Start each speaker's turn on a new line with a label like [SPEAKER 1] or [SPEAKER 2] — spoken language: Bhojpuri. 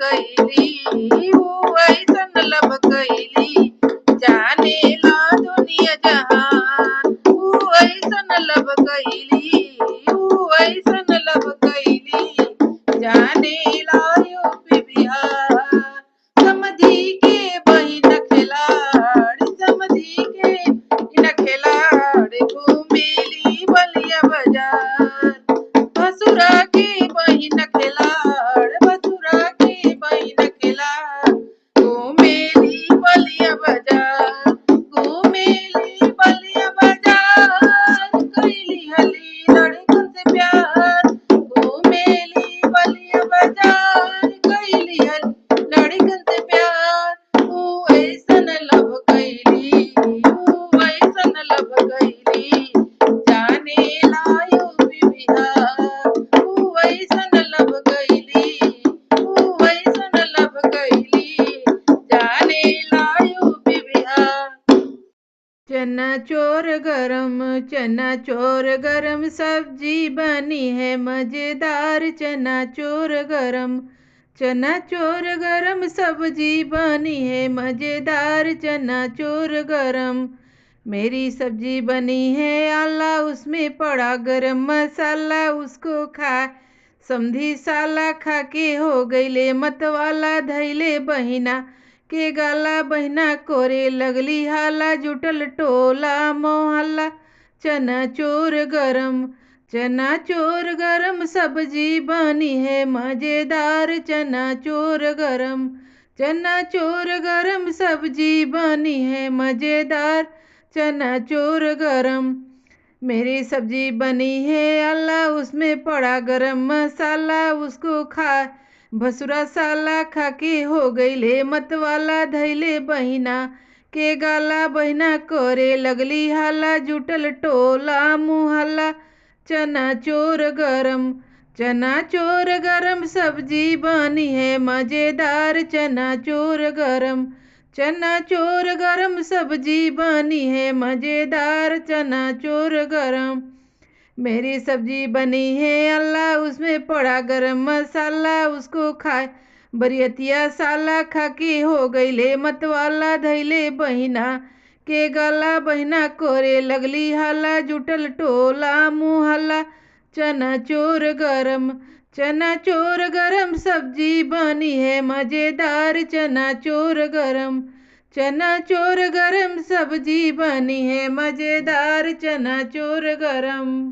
[SPEAKER 1] कैली, ऊ ऐसन लब कैली, जाने ला दुनिया जहान। ऊ ऐसन लब कैली, ऊ ऐसन लब कैली, जाने ला यूपी बिहार। समधी के बहिन खिलाड़, समधी के इन खिलाड़, घूमेली बलिया बाजार। भसुरा के बहिन खिलाड़, भसुरा के बहिन खिलाड़, घूमेली बलिया बाजार, घूमेली बलिया बाजार। कैली हली लड़कन से प्यार, घूमेली बलिया बाजार, कैली हली लड़कन से प्यार। ऊ ऐसन लब कैली, ऊ ऐसन लब कैली, जाने ला यूपी बिहार। ऊ ऐसन लब कैली, ऊ ऐसन लब कैली, जाने ला यूपी बिहार। चना चोर गरम, चना चोर गरम, सब्जी बनी है मजेदार। चना चोर गरम, चना चोर गरम, सब्जी बनी है मजेदार। चना चोर गरम, मेरी सब्जी बनी है आला, उसमें पड़ा गरम मसाला, उसको खा समधी साला। खा के हो गईले मतवाला, धैले बहिना के गाला, बहिना कोरे लगली हाला, जुटल टोला मोहल्ला। चना चोर गरम, चना चोर गरम, सब्जी बनी है मजेदार। चना चोर गरम, चना चोर गरम, सब्जी बनी है मजेदार। चना चोर गरम, मेरी सब्जी बनी है आला, उसमें पड़ा गरम मसाला, उसको खा भसुरा साला। खा के हो गईले मतवाला, धैले बहिना के गाला, बहिना करे लगली हाला, जुटल टोला मुहल्ला। चना चोर गरम, चना चोर गरम, सब्जी बनी है मजेदार। चना चोर गरम, चना चोर गरम, सब्जी बनी है मजेदार। चना चोर गरम, मेरी सब्जी बनी है अल्लाह, उसमें पड़ा गरम मसाला, उसको खाए बरियतिया साला। खा के हो गईले मतवाला, धैले बहिना के गला, बहिना कोरे लगली हाला, जुटल टोला मुहल्ला। चना चोर गरम, चना चोर गरम, सब्जी बनी है मजेदार। चना चोर गरम, चना चोर गरम, सब्जी बनी है मजेदार। चना चोर गरम।